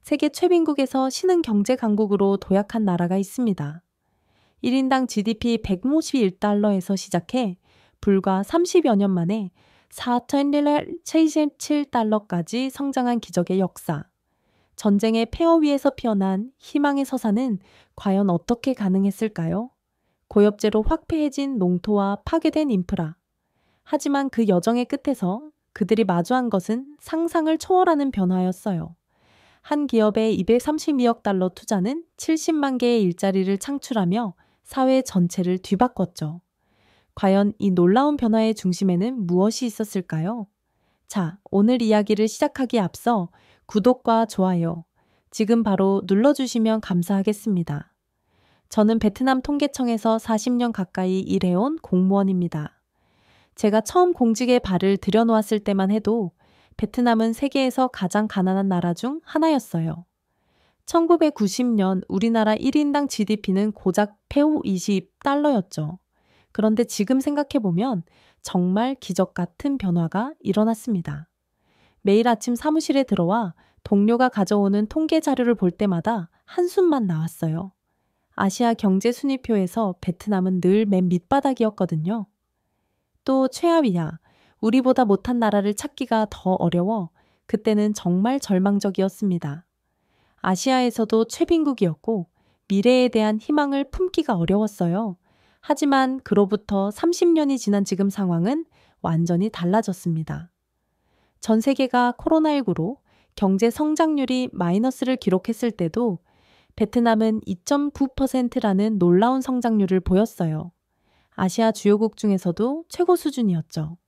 세계 최빈국에서 신흥경제 강국으로 도약한 나라가 있습니다. 1인당 GDP 151달러에서 시작해 불과 30여 년 만에 4,077달러까지 성장한 기적의 역사. 전쟁의 폐허 위에서 피어난 희망의 서사는 과연 어떻게 가능했을까요? 고엽제로 확폐해진 농토와 파괴된 인프라. 하지만 그 여정의 끝에서 그들이 마주한 것은 상상을 초월하는 변화였어요. 한 기업의 232억 달러 투자는 70만 개의 일자리를 창출하며 사회 전체를 뒤바꿨죠. 과연 이 놀라운 변화의 중심에는 무엇이 있었을까요? 자, 오늘 이야기를 시작하기에 앞서 구독과 좋아요, 지금 바로 눌러주시면 감사하겠습니다. 저는 베트남 통계청에서 40년 가까이 일해온 공무원입니다. 제가 처음 공직에 발을 들여놓았을 때만 해도 베트남은 세계에서 가장 가난한 나라 중 하나였어요. 1990년 우리나라 1인당 GDP는 고작 120달러였죠. 그런데 지금 생각해보면 정말 기적 같은 변화가 일어났습니다. 매일 아침 사무실에 들어와 동료가 가져오는 통계 자료를 볼 때마다 한숨만 나왔어요. 아시아 경제 순위표에서 베트남은 늘 맨 밑바닥이었거든요. 또 최하위야, 우리보다 못한 나라를 찾기가 더 어려워 그때는 정말 절망적이었습니다. 아시아에서도 최빈국이었고 미래에 대한 희망을 품기가 어려웠어요. 하지만 그로부터 30년이 지난 지금 상황은 완전히 달라졌습니다. 전 세계가 코로나19로 경제 성장률이 마이너스를 기록했을 때도 베트남은 2.9%라는 놀라운 성장률을 보였어요. 아시아 주요국 중에서도 최고 수준이었죠.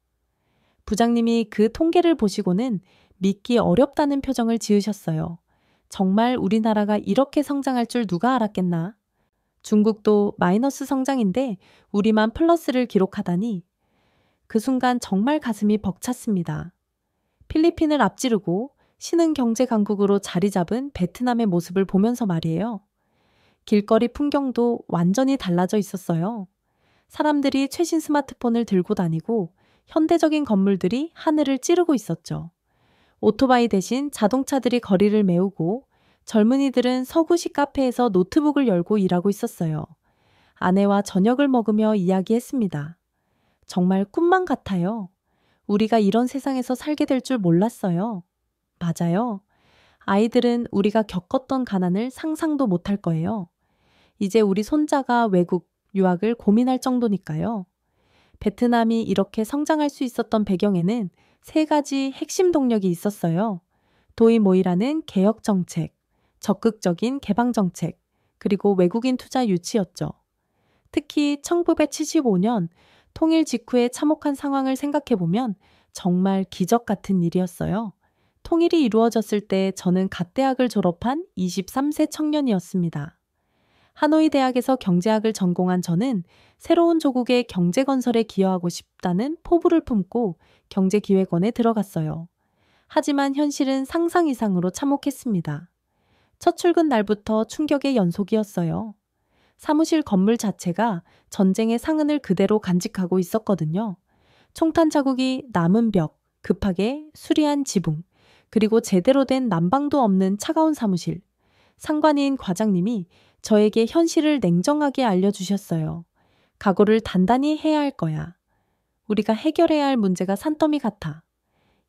부장님이 그 통계를 보시고는 믿기 어렵다는 표정을 지으셨어요. 정말 우리나라가 이렇게 성장할 줄 누가 알았겠나? 중국도 마이너스 성장인데 우리만 플러스를 기록하다니. 그 순간 정말 가슴이 벅찼습니다. 필리핀을 앞지르고 신흥 경제 강국으로 자리 잡은 베트남의 모습을 보면서 말이에요. 길거리 풍경도 완전히 달라져 있었어요. 사람들이 최신 스마트폰을 들고 다니고 현대적인 건물들이 하늘을 찌르고 있었죠. 오토바이 대신 자동차들이 거리를 메우고 젊은이들은 서구식 카페에서 노트북을 열고 일하고 있었어요. 아내와 저녁을 먹으며 이야기했습니다. 정말 꿈만 같아요. 우리가 이런 세상에서 살게 될 줄 몰랐어요. 맞아요. 아이들은 우리가 겪었던 가난을 상상도 못할 거예요. 이제 우리 손자가 외국 유학을 고민할 정도니까요. 베트남이 이렇게 성장할 수 있었던 배경에는 3가지 핵심 동력이 있었어요. 도이모이라는 개혁 정책, 적극적인 개방 정책, 그리고 외국인 투자 유치였죠. 특히 1975년 통일 직후에 참혹한 상황을 생각해보면 정말 기적 같은 일이었어요. 통일이 이루어졌을 때 저는 갓 대학을 졸업한 23세 청년이었습니다. 하노이 대학에서 경제학을 전공한 저는 새로운 조국의 경제 건설에 기여하고 싶다는 포부를 품고 경제기획원에 들어갔어요. 하지만 현실은 상상 이상으로 참혹했습니다. 첫 출근 날부터 충격의 연속이었어요. 사무실 건물 자체가 전쟁의 상흔을 그대로 간직하고 있었거든요. 총탄 자국이 남은 벽, 급하게 수리한 지붕, 그리고 제대로 된 난방도 없는 차가운 사무실. 상관인 과장님이 저에게 현실을 냉정하게 알려주셨어요. 각오를 단단히 해야 할 거야. 우리가 해결해야 할 문제가 산더미 같아.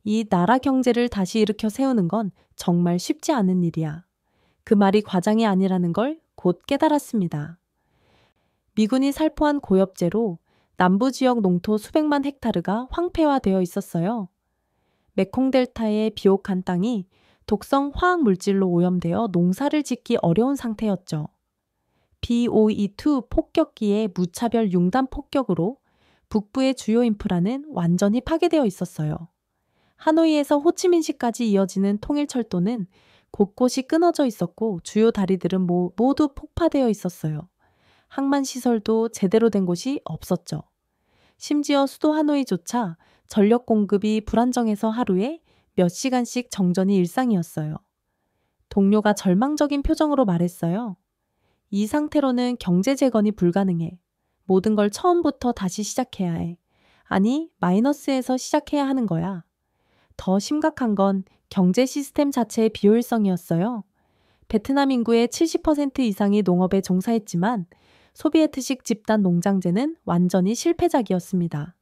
이 나라 경제를 다시 일으켜 세우는 건 정말 쉽지 않은 일이야. 그 말이 과장이 아니라는 걸 곧 깨달았습니다. 미군이 살포한 고엽제로 남부 지역 농토 수백만 헥타르가 황폐화되어 있었어요. 메콩 델타의 비옥한 땅이 독성 화학 물질로 오염되어 농사를 짓기 어려운 상태였죠. BOE2 폭격기의 무차별 융단 폭격으로 북부의 주요 인프라는 완전히 파괴되어 있었어요. 하노이에서 호치민시까지 이어지는 통일철도는 곳곳이 끊어져 있었고 주요 다리들은 모두 폭파되어 있었어요. 항만시설도 제대로 된 곳이 없었죠. 심지어 수도 하노이조차 전력 공급이 불안정해서 하루에 몇 시간씩 정전이 일상이었어요. 동료가 절망적인 표정으로 말했어요. 이 상태로는 경제 재건이 불가능해. 모든 걸 처음부터 다시 시작해야 해. 아니, 마이너스에서 시작해야 하는 거야. 더 심각한 건 경제 시스템 자체의 비효율성이었어요. 베트남 인구의 70% 이상이 농업에 종사했지만 소비에트식 집단 농장제는 완전히 실패작이었습니다.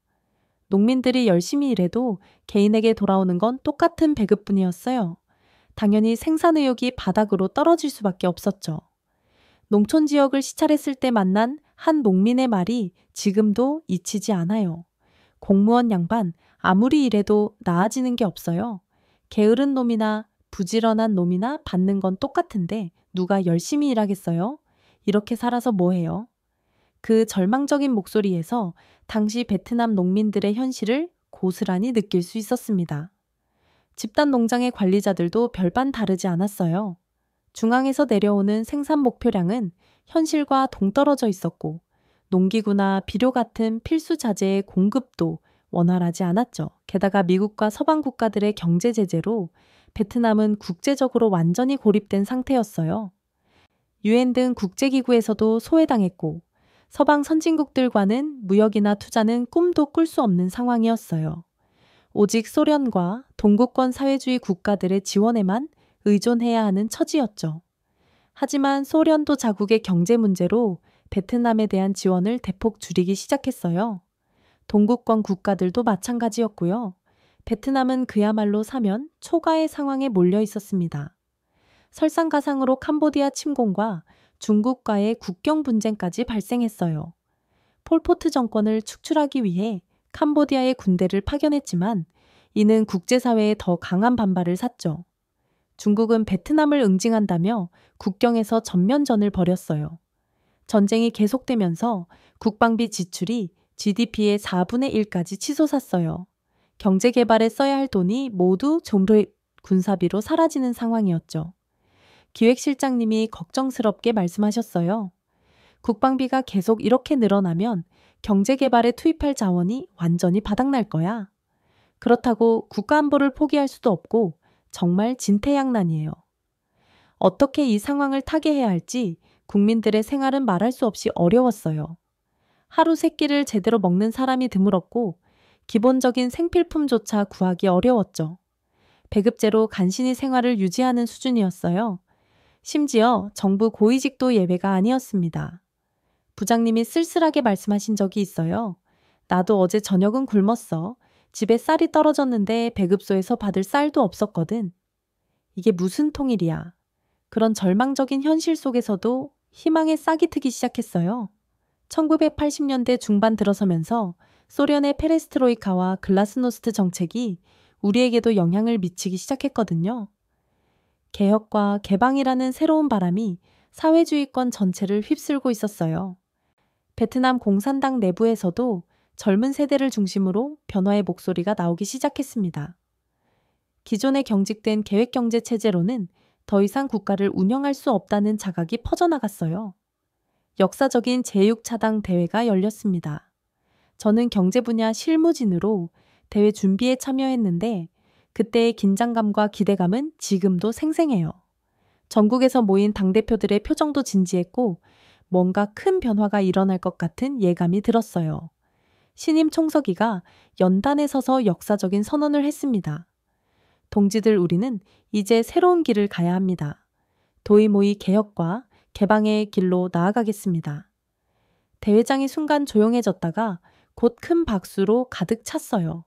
농민들이 열심히 일해도 개인에게 돌아오는 건 똑같은 배급뿐이었어요. 당연히 생산 의욕이 바닥으로 떨어질 수밖에 없었죠. 농촌 지역을 시찰했을 때 만난 한 농민의 말이 지금도 잊히지 않아요. 공무원 양반, 아무리 일해도 나아지는 게 없어요. 게으른 놈이나 부지런한 놈이나 받는 건 똑같은데 누가 열심히 일하겠어요? 이렇게 살아서 뭐해요? 그 절망적인 목소리에서 당시 베트남 농민들의 현실을 고스란히 느낄 수 있었습니다. 집단 농장의 관리자들도 별반 다르지 않았어요. 중앙에서 내려오는 생산 목표량은 현실과 동떨어져 있었고 농기구나 비료 같은 필수 자재의 공급도 원활하지 않았죠. 게다가 미국과 서방 국가들의 경제 제재로 베트남은 국제적으로 완전히 고립된 상태였어요. 유엔 등 국제기구에서도 소외당했고 서방 선진국들과는 무역이나 투자는 꿈도 꿀 수 없는 상황이었어요. 오직 소련과 동구권 사회주의 국가들의 지원에만 의존해야 하는 처지였죠. 하지만 소련도 자국의 경제 문제로 베트남에 대한 지원을 대폭 줄이기 시작했어요. 동구권 국가들도 마찬가지였고요. 베트남은 그야말로 사면 초가의 상황에 몰려 있었습니다. 설상가상으로 캄보디아 침공과 중국과의 국경 분쟁까지 발생했어요. 폴포트 정권을 축출하기 위해 캄보디아의 군대를 파견했지만 이는 국제사회에 더 강한 반발을 샀죠. 중국은 베트남을 응징한다며 국경에서 전면전을 벌였어요. 전쟁이 계속되면서 국방비 지출이 GDP의 4분의 1까지 치솟았어요. 경제개발에 써야 할 돈이 모두 좀비 군사비로 사라지는 상황이었죠. 기획실장님이 걱정스럽게 말씀하셨어요. 국방비가 계속 이렇게 늘어나면 경제개발에 투입할 자원이 완전히 바닥날 거야. 그렇다고 국가안보를 포기할 수도 없고 정말 진퇴양난이에요. 어떻게 이 상황을 타개해야 할지 국민들의 생활은 말할 수 없이 어려웠어요. 하루 세 끼를 제대로 먹는 사람이 드물었고 기본적인 생필품조차 구하기 어려웠죠. 배급제로 간신히 생활을 유지하는 수준이었어요. 심지어 정부 고위직도 예외가 아니었습니다. 부장님이 쓸쓸하게 말씀하신 적이 있어요. 나도 어제 저녁은 굶었어. 집에 쌀이 떨어졌는데 배급소에서 받을 쌀도 없었거든. 이게 무슨 통일이야. 그런 절망적인 현실 속에서도 희망의 싹이 트기 시작했어요. 1980년대 중반 들어서면서 소련의 페레스트로이카와 글라스노스트 정책이 우리에게도 영향을 미치기 시작했거든요. 개혁과 개방이라는 새로운 바람이 사회주의권 전체를 휩쓸고 있었어요. 베트남 공산당 내부에서도 젊은 세대를 중심으로 변화의 목소리가 나오기 시작했습니다. 기존에 경직된 계획경제 체제로는 더 이상 국가를 운영할 수 없다는 자각이 퍼져나갔어요. 역사적인 제6차당 대회가 열렸습니다. 저는 경제 분야 실무진으로 대회 준비에 참여했는데 그때의 긴장감과 기대감은 지금도 생생해요. 전국에서 모인 당대표들의 표정도 진지했고 뭔가 큰 변화가 일어날 것 같은 예감이 들었어요. 신임 총서기가 연단에 서서 역사적인 선언을 했습니다. 동지들, 우리는 이제 새로운 길을 가야 합니다. 도이모이 개혁과 개방의 길로 나아가겠습니다. 대회장이 순간 조용해졌다가 곧 큰 박수로 가득 찼어요.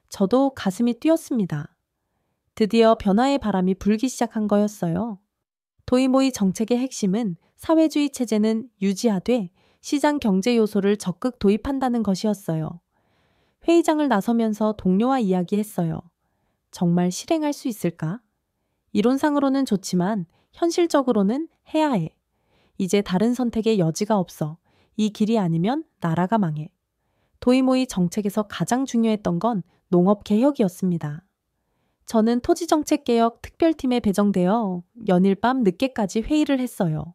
저도 가슴이 뛰었습니다. 드디어 변화의 바람이 불기 시작한 거였어요. 도이모이 정책의 핵심은 사회주의 체제는 유지하되 시장 경제 요소를 적극 도입한다는 것이었어요. 회의장을 나서면서 동료와 이야기했어요. 정말 실행할 수 있을까? 이론상으로는 좋지만 현실적으로는 해야 해. 이제 다른 선택의 여지가 없어. 이 길이 아니면 나라가 망해. 도이모이 정책에서 가장 중요했던 건 농업개혁이었습니다. 저는 토지정책개혁 특별팀에 배정되어 연일 밤 늦게까지 회의를 했어요.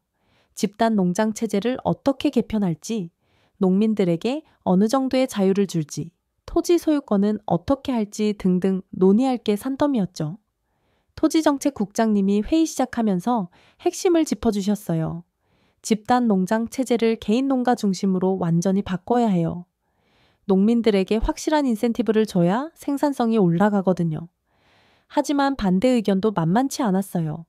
집단 농장 체제를 어떻게 개편할지, 농민들에게 어느 정도의 자유를 줄지, 토지 소유권은 어떻게 할지 등등 논의할 게 산더미였죠. 토지정책국장님이 회의 시작하면서 핵심을 짚어주셨어요. 집단 농장 체제를 개인 농가 중심으로 완전히 바꿔야 해요. 농민들에게 확실한 인센티브를 줘야 생산성이 올라가거든요. 하지만 반대 의견도 만만치 않았어요.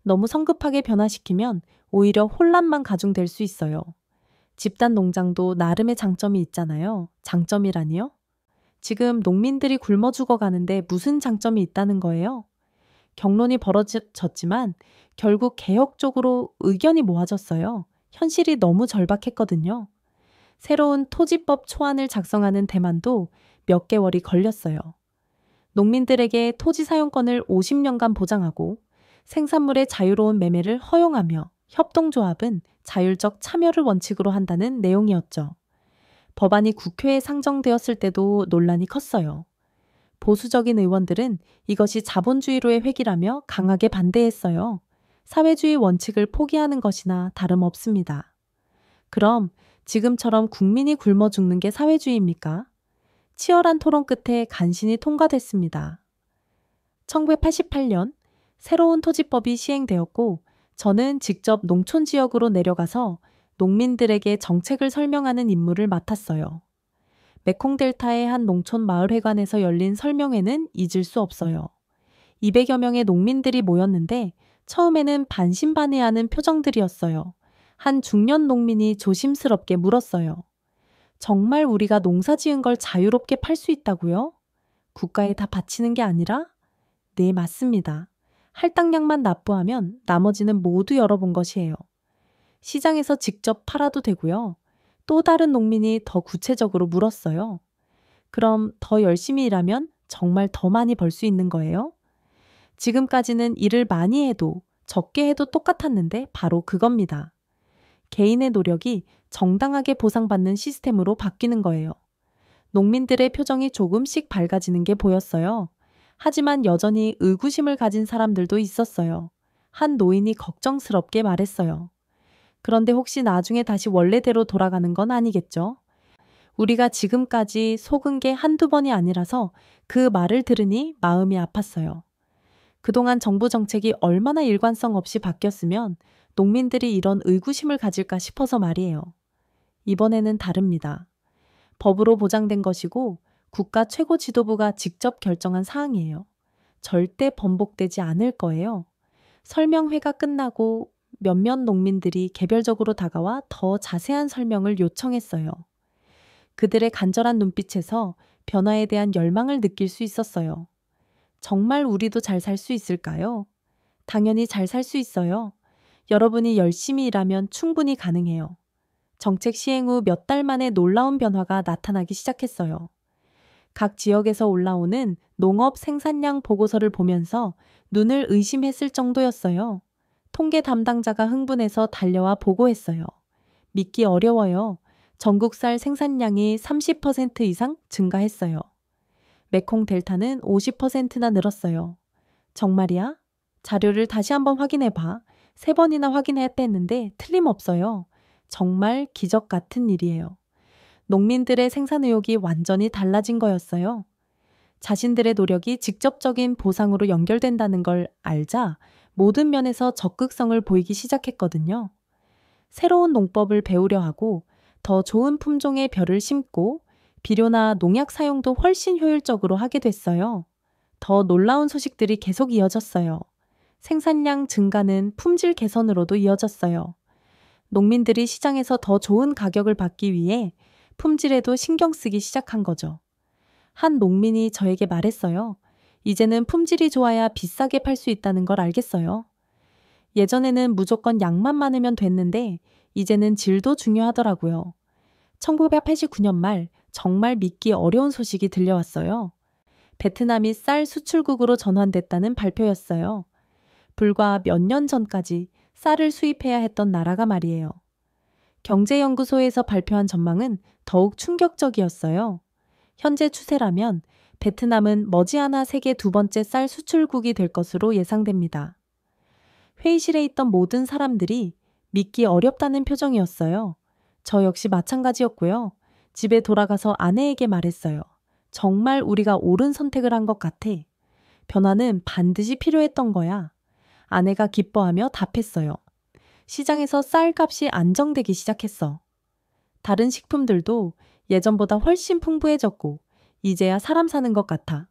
너무 성급하게 변화시키면 오히려 혼란만 가중될 수 있어요. 집단 농장도 나름의 장점이 있잖아요. 장점이라니요? 지금 농민들이 굶어 죽어가는데 무슨 장점이 있다는 거예요? 경론이 벌어졌지만 결국 개혁 쪽으로 의견이 모아졌어요. 현실이 너무 절박했거든요. 새로운 토지법 초안을 작성하는 대만도 몇 개월이 걸렸어요. 농민들에게 토지 사용권을 50년간 보장하고 생산물의 자유로운 매매를 허용하며 협동조합은 자율적 참여를 원칙으로 한다는 내용이었죠. 법안이 국회에 상정되었을 때도 논란이 컸어요. 보수적인 의원들은 이것이 자본주의로의 획이라며 강하게 반대했어요. 사회주의 원칙을 포기하는 것이나 다름없습니다. 그럼 지금처럼 국민이 굶어 죽는 게 사회주의입니까? 치열한 토론 끝에 간신히 통과됐습니다. 1988년 새로운 토지법이 시행되었고 저는 직접 농촌 지역으로 내려가서 농민들에게 정책을 설명하는 임무를 맡았어요. 메콩델타의 한 농촌 마을회관에서 열린 설명회는 잊을 수 없어요. 200여 명의 농민들이 모였는데 처음에는 반신반의하는 표정들이었어요. 한 중년 농민이 조심스럽게 물었어요. 정말 우리가 농사 지은 걸 자유롭게 팔 수 있다고요? 국가에 다 바치는 게 아니라? 네, 맞습니다. 할당량만 납부하면 나머지는 모두 열어본 것이에요. 시장에서 직접 팔아도 되고요. 또 다른 농민이 더 구체적으로 물었어요. 그럼 더 열심히 일하면 정말 더 많이 벌 수 있는 거예요? 지금까지는 일을 많이 해도 적게 해도 똑같았는데 바로 그겁니다. 개인의 노력이 정당하게 보상받는 시스템으로 바뀌는 거예요. 농민들의 표정이 조금씩 밝아지는 게 보였어요. 하지만 여전히 의구심을 가진 사람들도 있었어요. 한 노인이 걱정스럽게 말했어요. 그런데 혹시 나중에 다시 원래대로 돌아가는 건 아니겠죠? 우리가 지금까지 속은 게 한두 번이 아니라서 그 말을 들으니 마음이 아팠어요. 그동안 정부 정책이 얼마나 일관성 없이 바뀌었으면 농민들이 이런 의구심을 가질까 싶어서 말이에요. 이번에는 다릅니다. 법으로 보장된 것이고 국가 최고 지도부가 직접 결정한 사항이에요. 절대 번복되지 않을 거예요. 설명회가 끝나고 몇몇 농민들이 개별적으로 다가와 더 자세한 설명을 요청했어요. 그들의 간절한 눈빛에서 변화에 대한 열망을 느낄 수 있었어요. 정말 우리도 잘 살 수 있을까요? 당연히 잘 살 수 있어요. 여러분이 열심히 일하면 충분히 가능해요. 정책 시행 후 몇 달 만에 놀라운 변화가 나타나기 시작했어요. 각 지역에서 올라오는 농업 생산량 보고서를 보면서 눈을 의심했을 정도였어요. 통계 담당자가 흥분해서 달려와 보고했어요. 믿기 어려워요. 전국 쌀 생산량이 30% 이상 증가했어요. 메콩 델타는 50%나 늘었어요. 정말이야? 자료를 다시 한번 확인해봐. 3번이나 확인했댔는데 틀림없어요. 정말 기적 같은 일이에요. 농민들의 생산 의욕이 완전히 달라진 거였어요. 자신들의 노력이 직접적인 보상으로 연결된다는 걸 알자 모든 면에서 적극성을 보이기 시작했거든요. 새로운 농법을 배우려 하고 더 좋은 품종의 벼를 심고 비료나 농약 사용도 훨씬 효율적으로 하게 됐어요. 더 놀라운 소식들이 계속 이어졌어요. 생산량 증가는 품질 개선으로도 이어졌어요. 농민들이 시장에서 더 좋은 가격을 받기 위해 품질에도 신경 쓰기 시작한 거죠. 한 농민이 저에게 말했어요. 이제는 품질이 좋아야 비싸게 팔 수 있다는 걸 알겠어요. 예전에는 무조건 양만 많으면 됐는데 이제는 질도 중요하더라고요. 1989년 말 정말 믿기 어려운 소식이 들려왔어요. 베트남이 쌀 수출국으로 전환됐다는 발표였어요. 불과 몇 년 전까지 쌀을 수입해야 했던 나라가 말이에요. 경제연구소에서 발표한 전망은 더욱 충격적이었어요. 현재 추세라면 베트남은 머지않아 세계 2번째 쌀 수출국이 될 것으로 예상됩니다. 회의실에 있던 모든 사람들이 믿기 어렵다는 표정이었어요. 저 역시 마찬가지였고요. 집에 돌아가서 아내에게 말했어요. 정말 우리가 옳은 선택을 한 것 같아. 변화는 반드시 필요했던 거야. 아내가 기뻐하며 답했어요. 시장에서 쌀값이 안정되기 시작했어. 다른 식품들도 예전보다 훨씬 풍부해졌고 이제야 사람 사는 것 같아.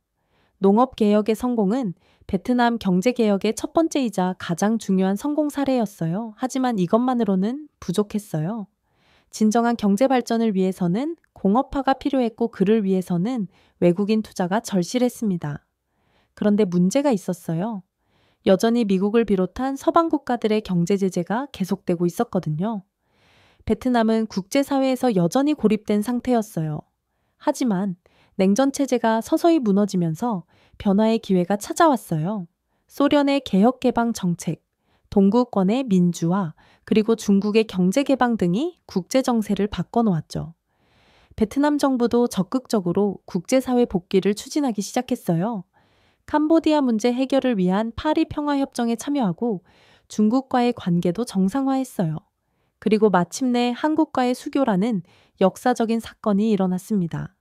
농업개혁의 성공은 베트남 경제개혁의 첫 번째이자 가장 중요한 성공 사례였어요. 하지만 이것만으로는 부족했어요. 진정한 경제 발전을 위해서는 공업화가 필요했고 그를 위해서는 외국인 투자가 절실했습니다. 그런데 문제가 있었어요. 여전히 미국을 비롯한 서방 국가들의 경제 제재가 계속되고 있었거든요. 베트남은 국제사회에서 여전히 고립된 상태였어요. 하지만 냉전 체제가 서서히 무너지면서 변화의 기회가 찾아왔어요. 소련의 개혁 개방 정책, 동구권의 민주화, 그리고 중국의 경제 개방 등이 국제 정세를 바꿔놓았죠. 베트남 정부도 적극적으로 국제사회 복귀를 추진하기 시작했어요. 캄보디아 문제 해결을 위한 파리 평화협정에 참여하고 중국과의 관계도 정상화했어요. 그리고 마침내 한국과의 수교라는 역사적인 사건이 일어났습니다.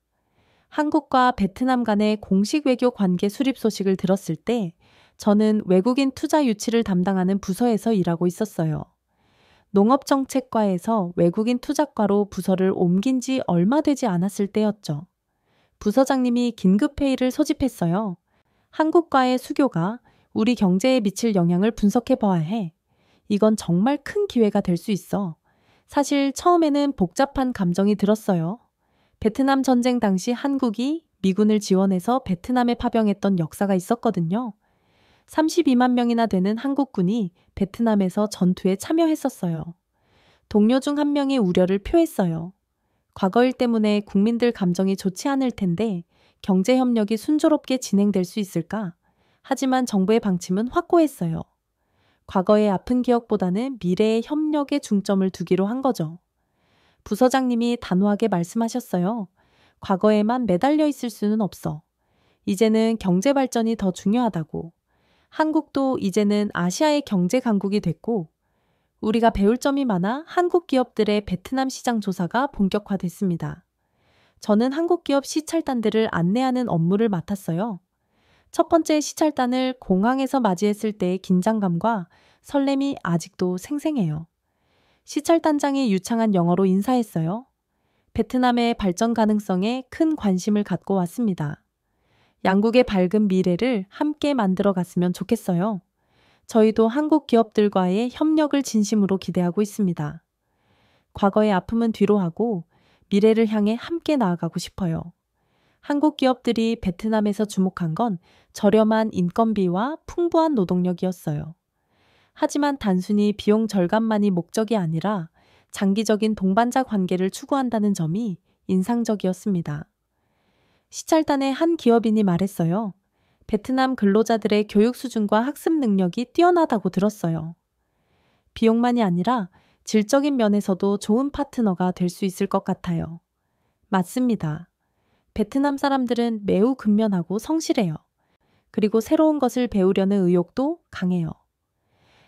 한국과 베트남 간의 공식 외교 관계 수립 소식을 들었을 때 저는 외국인 투자 유치를 담당하는 부서에서 일하고 있었어요. 농업정책과에서 외국인 투자과로 부서를 옮긴 지 얼마 되지 않았을 때였죠. 부서장님이 긴급회의를 소집했어요. 한국과의 수교가 우리 경제에 미칠 영향을 분석해 봐야 해. 이건 정말 큰 기회가 될 수 있어. 사실 처음에는 복잡한 감정이 들었어요. 베트남 전쟁 당시 한국이 미군을 지원해서 베트남에 파병했던 역사가 있었거든요. 32만 명이나 되는 한국군이 베트남에서 전투에 참여했었어요. 동료 중 한 명이 우려를 표했어요. 과거 일 때문에 국민들 감정이 좋지 않을 텐데 경제 협력이 순조롭게 진행될 수 있을까? 하지만 정부의 방침은 확고했어요. 과거의 아픈 기억보다는 미래의 협력에 중점을 두기로 한 거죠. 부서장님이 단호하게 말씀하셨어요. 과거에만 매달려 있을 수는 없어. 이제는 경제 발전이 더 중요하다고. 한국도 이제는 아시아의 경제 강국이 됐고 우리가 배울 점이 많아 한국 기업들의 베트남 시장 조사가 본격화됐습니다. 저는 한국 기업 시찰단들을 안내하는 업무를 맡았어요. 첫 번째 시찰단을 공항에서 맞이했을 때의 긴장감과 설렘이 아직도 생생해요. 시찰단장이 유창한 영어로 인사했어요. 베트남의 발전 가능성에 큰 관심을 갖고 왔습니다. 양국의 밝은 미래를 함께 만들어 갔으면 좋겠어요. 저희도 한국 기업들과의 협력을 진심으로 기대하고 있습니다. 과거의 아픔은 뒤로 하고 미래를 향해 함께 나아가고 싶어요. 한국 기업들이 베트남에서 주목한 건 저렴한 인건비와 풍부한 노동력이었어요. 하지만 단순히 비용 절감만이 목적이 아니라 장기적인 동반자 관계를 추구한다는 점이 인상적이었습니다. 시찰단의 한 기업인이 말했어요. 베트남 근로자들의 교육 수준과 학습 능력이 뛰어나다고 들었어요. 비용만이 아니라 질적인 면에서도 좋은 파트너가 될 수 있을 것 같아요. 맞습니다. 베트남 사람들은 매우 근면하고 성실해요. 그리고 새로운 것을 배우려는 의욕도 강해요.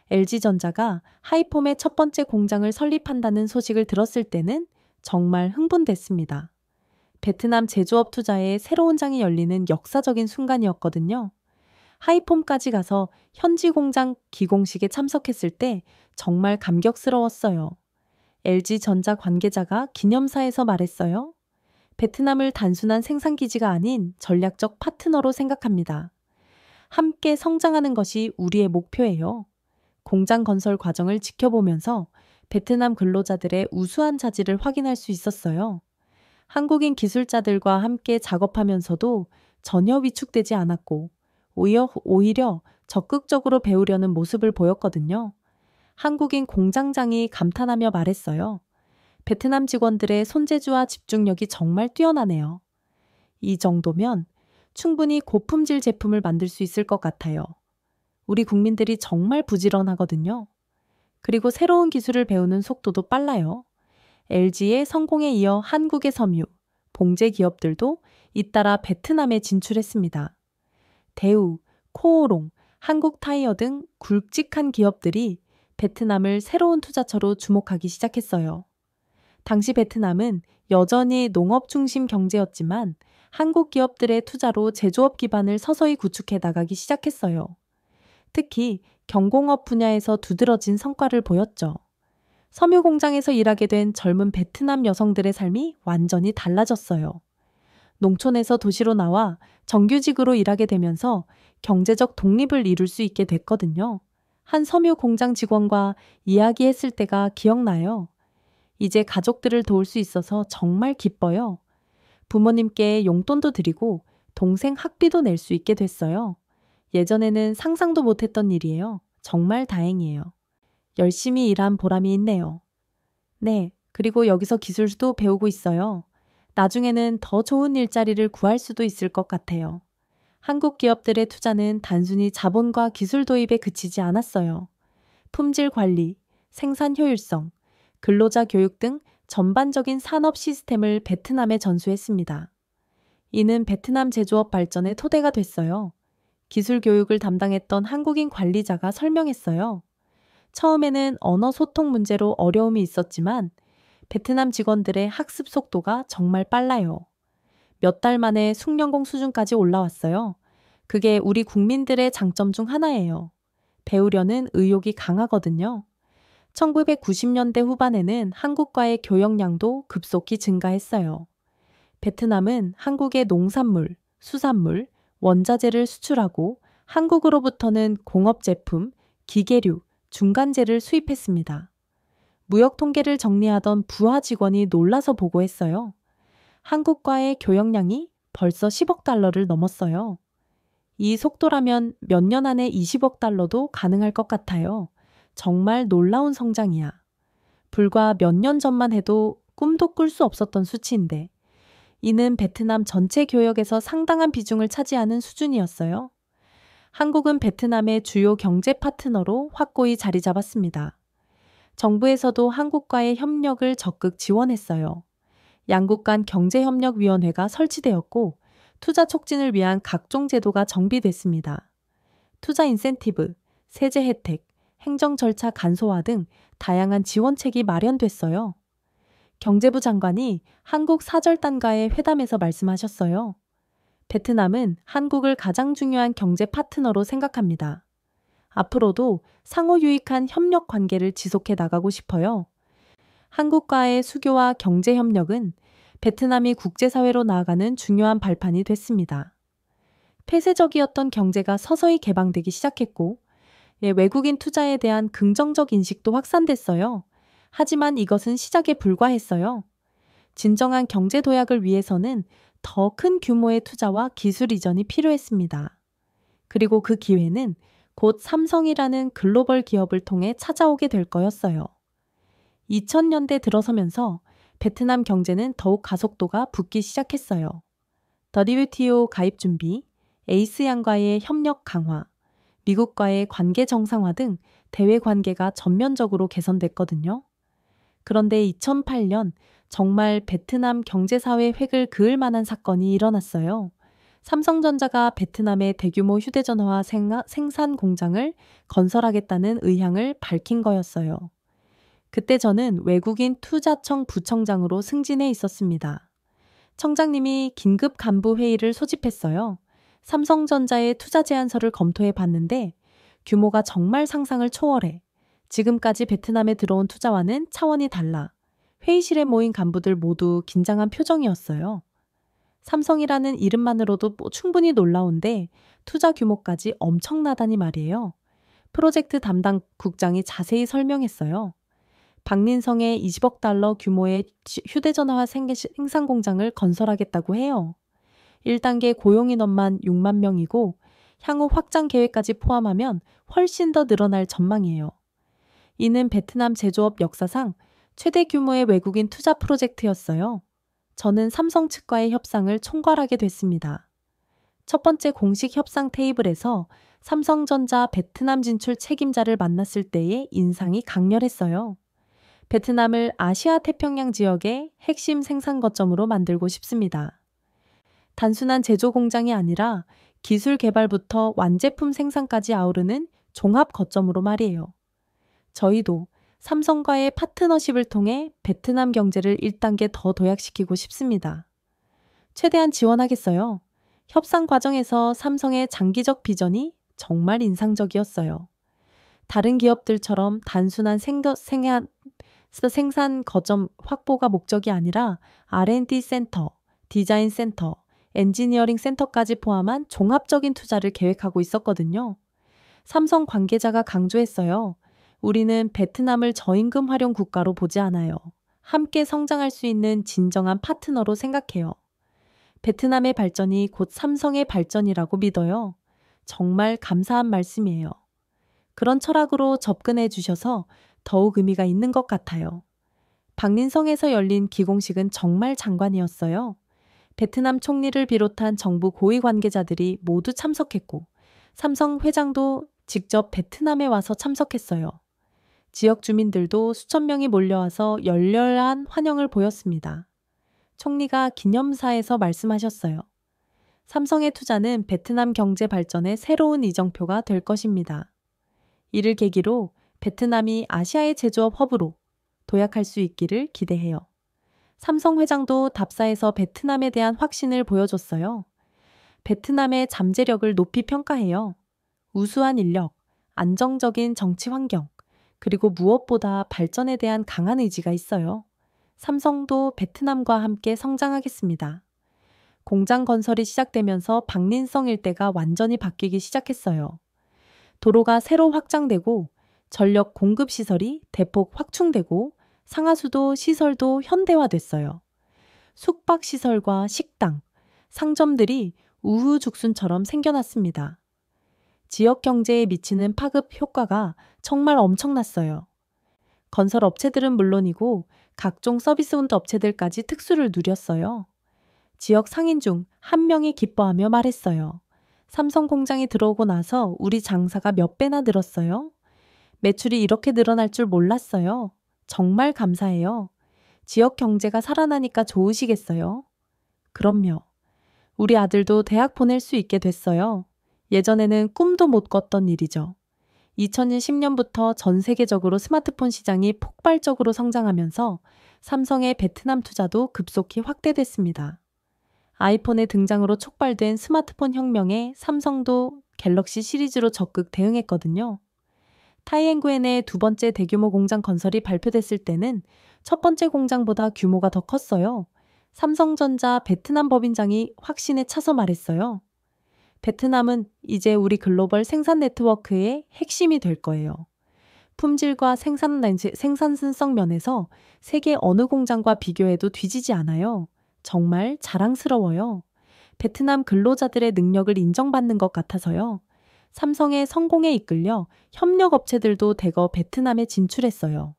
LG전자가 하이폼의 첫 번째 공장을 설립한다는 소식을 들었을 때는 정말 흥분됐습니다. 베트남 제조업 투자의 새로운 장이 열리는 역사적인 순간이었거든요. 하이폼까지 가서 현지 공장 기공식에 참석했을 때 정말 감격스러웠어요. LG전자 관계자가 기념사에서 말했어요. 베트남을 단순한 생산기지가 아닌 전략적 파트너로 생각합니다. 함께 성장하는 것이 우리의 목표예요. 공장 건설 과정을 지켜보면서 베트남 근로자들의 우수한 자질을 확인할 수 있었어요. 한국인 기술자들과 함께 작업하면서도 전혀 위축되지 않았고 오히려 적극적으로 배우려는 모습을 보였거든요. 한국인 공장장이 감탄하며 말했어요. 베트남 직원들의 손재주와 집중력이 정말 뛰어나네요. 이 정도면 충분히 고품질 제품을 만들 수 있을 것 같아요. 우리 국민들이 정말 부지런하거든요. 그리고 새로운 기술을 배우는 속도도 빨라요. LG의 성공에 이어 한국의 섬유, 봉제 기업들도 잇따라 베트남에 진출했습니다. 대우, 코오롱, 한국타이어 등 굵직한 기업들이 베트남을 새로운 투자처로 주목하기 시작했어요. 당시 베트남은 여전히 농업 중심 경제였지만 한국 기업들의 투자로 제조업 기반을 서서히 구축해 나가기 시작했어요. 특히 경공업 분야에서 두드러진 성과를 보였죠. 섬유 공장에서 일하게 된 젊은 베트남 여성들의 삶이 완전히 달라졌어요. 농촌에서 도시로 나와 정규직으로 일하게 되면서 경제적 독립을 이룰 수 있게 됐거든요. 한 섬유 공장 직원과 이야기했을 때가 기억나요. 이제 가족들을 도울 수 있어서 정말 기뻐요. 부모님께 용돈도 드리고 동생 학비도 낼 수 있게 됐어요. 예전에는 상상도 못했던 일이에요. 정말 다행이에요. 열심히 일한 보람이 있네요. 네, 그리고 여기서 기술도 배우고 있어요. 나중에는 더 좋은 일자리를 구할 수도 있을 것 같아요. 한국 기업들의 투자는 단순히 자본과 기술 도입에 그치지 않았어요. 품질 관리, 생산 효율성, 근로자 교육 등 전반적인 산업 시스템을 베트남에 전수했습니다. 이는 베트남 제조업 발전의 토대가 됐어요. 기술 교육을 담당했던 한국인 관리자가 설명했어요. 처음에는 언어 소통 문제로 어려움이 있었지만 베트남 직원들의 학습 속도가 정말 빨라요. 몇 달 만에 숙련공 수준까지 올라왔어요. 그게 우리 국민들의 장점 중 하나예요. 배우려는 의욕이 강하거든요. 1990년대 후반에는 한국과의 교역량도 급속히 증가했어요. 베트남은 한국의 농산물, 수산물, 원자재를 수출하고 한국으로부터는 공업제품, 기계류, 중간재를 수입했습니다. 무역 통계를 정리하던 부하 직원이 놀라서 보고했어요. 한국과의 교역량이 벌써 10억 달러를 넘었어요. 이 속도라면 몇 년 안에 20억 달러도 가능할 것 같아요. 정말 놀라운 성장이야. 불과 몇 년 전만 해도 꿈도 꿀 수 없었던 수치인데, 이는 베트남 전체 교역에서 상당한 비중을 차지하는 수준이었어요. 한국은 베트남의 주요 경제 파트너로 확고히 자리 잡았습니다. 정부에서도 한국과의 협력을 적극 지원했어요. 양국 간 경제협력위원회가 설치되었고 투자 촉진을 위한 각종 제도가 정비됐습니다. 투자 인센티브, 세제 혜택, 행정 절차 간소화 등 다양한 지원책이 마련됐어요. 경제부 장관이 한국 사절단과의 회담에서 말씀하셨어요. 베트남은 한국을 가장 중요한 경제 파트너로 생각합니다. 앞으로도 상호 유익한 협력 관계를 지속해 나가고 싶어요. 한국과의 수교와 경제 협력은 베트남이 국제사회로 나아가는 중요한 발판이 됐습니다. 폐쇄적이었던 경제가 서서히 개방되기 시작했고, 외국인 투자에 대한 긍정적 인식도 확산됐어요. 하지만 이것은 시작에 불과했어요. 진정한 경제 도약을 위해서는 더 큰 규모의 투자와 기술 이전이 필요했습니다. 그리고 그 기회는 곧 삼성이라는 글로벌 기업을 통해 찾아오게 될 거였어요. 2000년대 들어서면서 베트남 경제는 더욱 가속도가 붙기 시작했어요. WTO 가입 준비, 에이스양과의 협력 강화, 미국과의 관계 정상화 등 대외 관계가 전면적으로 개선됐거든요. 그런데 2008년 정말 베트남 경제사회 획을 그을 만한 사건이 일어났어요. 삼성전자가 베트남의 대규모 휴대전화 생산 공장을 건설하겠다는 의향을 밝힌 거였어요. 그때 저는 외국인 투자청 부청장으로 승진해 있었습니다. 청장님이 긴급 간부 회의를 소집했어요. 삼성전자의 투자 제안서를 검토해 봤는데 규모가 정말 상상을 초월해 지금까지 베트남에 들어온 투자와는 차원이 달라 회의실에 모인 간부들 모두 긴장한 표정이었어요. 삼성이라는 이름만으로도 충분히 놀라운데 투자 규모까지 엄청나다니 말이에요. 프로젝트 담당 국장이 자세히 설명했어요. 박린성에 20억 달러 규모의 휴대전화 생산 공장을 건설하겠다고 해요. 1단계 고용인원만 6만 명이고 향후 확장 계획까지 포함하면 훨씬 더 늘어날 전망이에요. 이는 베트남 제조업 역사상 최대 규모의 외국인 투자 프로젝트였어요. 저는 삼성 측과의 협상을 총괄하게 됐습니다. 첫 번째 공식 협상 테이블에서 삼성전자 베트남 진출 책임자를 만났을 때의 인상이 강렬했어요. 베트남을 아시아 태평양 지역의 핵심 생산 거점으로 만들고 싶습니다. 단순한 제조 공장이 아니라 기술 개발부터 완제품 생산까지 아우르는 종합 거점으로 말이에요. 저희도 삼성과의 파트너십을 통해 베트남 경제를 1단계 더 도약시키고 싶습니다. 최대한 지원하겠어요. 협상 과정에서 삼성의 장기적 비전이 정말 인상적이었어요. 다른 기업들처럼 단순한 생산 거점 확보가 목적이 아니라 R&D 센터, 디자인 센터, 엔지니어링 센터까지 포함한 종합적인 투자를 계획하고 있었거든요. 삼성 관계자가 강조했어요. 우리는 베트남을 저임금 활용 국가로 보지 않아요. 함께 성장할 수 있는 진정한 파트너로 생각해요. 베트남의 발전이 곧 삼성의 발전이라고 믿어요. 정말 감사한 말씀이에요. 그런 철학으로 접근해 주셔서 더욱 의미가 있는 것 같아요. 박린성에서 열린 기공식은 정말 장관이었어요. 베트남 총리를 비롯한 정부 고위 관계자들이 모두 참석했고, 삼성 회장도 직접 베트남에 와서 참석했어요. 지역 주민들도 수천 명이 몰려와서 열렬한 환영을 보였습니다. 총리가 기념사에서 말씀하셨어요. 삼성의 투자는 베트남 경제 발전의 새로운 이정표가 될 것입니다. 이를 계기로 베트남이 아시아의 제조업 허브로 도약할 수 있기를 기대해요. 삼성 회장도 답사에서 베트남에 대한 확신을 보여줬어요. 베트남의 잠재력을 높이 평가해요. 우수한 인력, 안정적인 정치 환경, 그리고 무엇보다 발전에 대한 강한 의지가 있어요. 삼성도 베트남과 함께 성장하겠습니다. 공장 건설이 시작되면서 박린성 일대가 완전히 바뀌기 시작했어요. 도로가 새로 확장되고 전력 공급 시설이 대폭 확충되고 상하수도 시설도 현대화됐어요. 숙박시설과 식당, 상점들이 우후죽순처럼 생겨났습니다. 지역 경제에 미치는 파급 효과가 정말 엄청났어요. 건설 업체들은 물론이고 각종 서비스 업체들까지 특수를 누렸어요. 지역 상인 중 한 명이 기뻐하며 말했어요. 삼성 공장이 들어오고 나서 우리 장사가 몇 배나 늘었어요. 매출이 이렇게 늘어날 줄 몰랐어요. 정말 감사해요. 지역 경제가 살아나니까 좋으시겠어요? 그럼요. 우리 아들도 대학 보낼 수 있게 됐어요. 예전에는 꿈도 못 꿨던 일이죠. 2010년부터 전 세계적으로 스마트폰 시장이 폭발적으로 성장하면서 삼성의 베트남 투자도 급속히 확대됐습니다. 아이폰의 등장으로 촉발된 스마트폰 혁명에 삼성도 갤럭시 시리즈로 적극 대응했거든요. 타이앵구엔의 두 번째 대규모 공장 건설이 발표됐을 때는 첫 번째 공장보다 규모가 더 컸어요. 삼성전자 베트남 법인장이 확신에 차서 말했어요. 베트남은 이제 우리 글로벌 생산 네트워크의 핵심이 될 거예요. 품질과 생산성 면에서 세계 어느 공장과 비교해도 뒤지지 않아요. 정말 자랑스러워요. 베트남 근로자들의 능력을 인정받는 것 같아서요. 삼성의 성공에 이끌려 협력업체들도 대거 베트남에 진출했어요.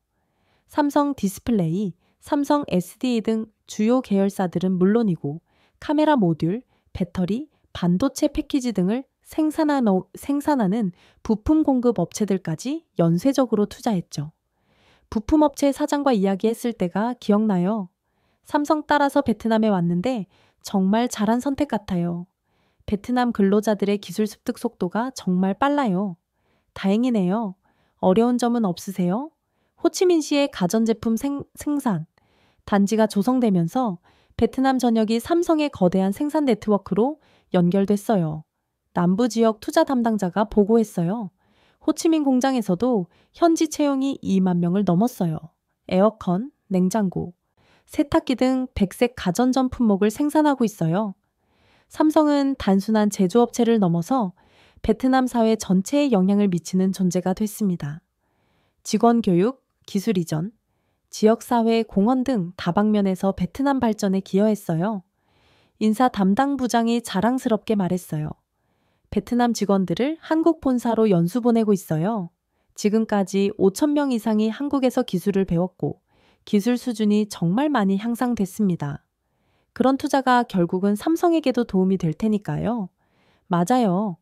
삼성 디스플레이, 삼성 SDA 등 주요 계열사들은 물론이고 카메라 모듈, 배터리, 반도체 패키지 등을 생산하는 부품 공급 업체들까지 연쇄적으로 투자했죠. 부품업체 사장과 이야기했을 때가 기억나요. 삼성 따라서 베트남에 왔는데 정말 잘한 선택 같아요. 베트남 근로자들의 기술 습득 속도가 정말 빨라요. 다행이네요. 어려운 점은 없으세요? 호치민시의 가전제품 생산 단지가 조성되면서 베트남 전역이 삼성의 거대한 생산 네트워크로 연결됐어요. 남부 지역 투자 담당자가 보고했어요. 호치민 공장에서도 현지 채용이 2만 명을 넘었어요. 에어컨, 냉장고, 세탁기 등 백색 가전전 품목을 생산하고 있어요. 삼성은 단순한 제조업체를 넘어서 베트남 사회 전체에 영향을 미치는 존재가 됐습니다. 직원 교육, 기술 이전, 지역사회, 공헌 등 다방면에서 베트남 발전에 기여했어요. 인사 담당 부장이 자랑스럽게 말했어요. 베트남 직원들을 한국 본사로 연수 보내고 있어요. 지금까지 5,000명 이상이 한국에서 기술을 배웠고 기술 수준이 정말 많이 향상됐습니다. 그런 투자가 결국은 삼성에게도 도움이 될 테니까요. 맞아요.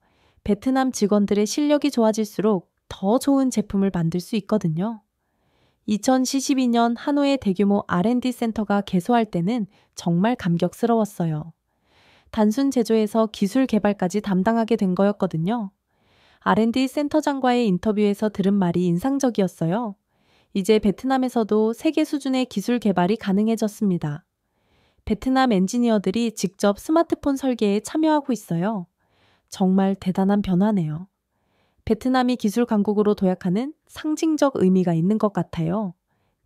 베트남 직원들의 실력이 좋아질수록 더 좋은 제품을 만들 수 있거든요. 2012년 하노이의 대규모 R&D 센터가 개소할 때는 정말 감격스러웠어요. 단순 제조에서 기술 개발까지 담당하게 된 거였거든요. R&D 센터장과의 인터뷰에서 들은 말이 인상적이었어요. 이제 베트남에서도 세계 수준의 기술 개발이 가능해졌습니다. 베트남 엔지니어들이 직접 스마트폰 설계에 참여하고 있어요. 정말 대단한 변화네요. 베트남이 기술 강국으로 도약하는 상징적 의미가 있는 것 같아요.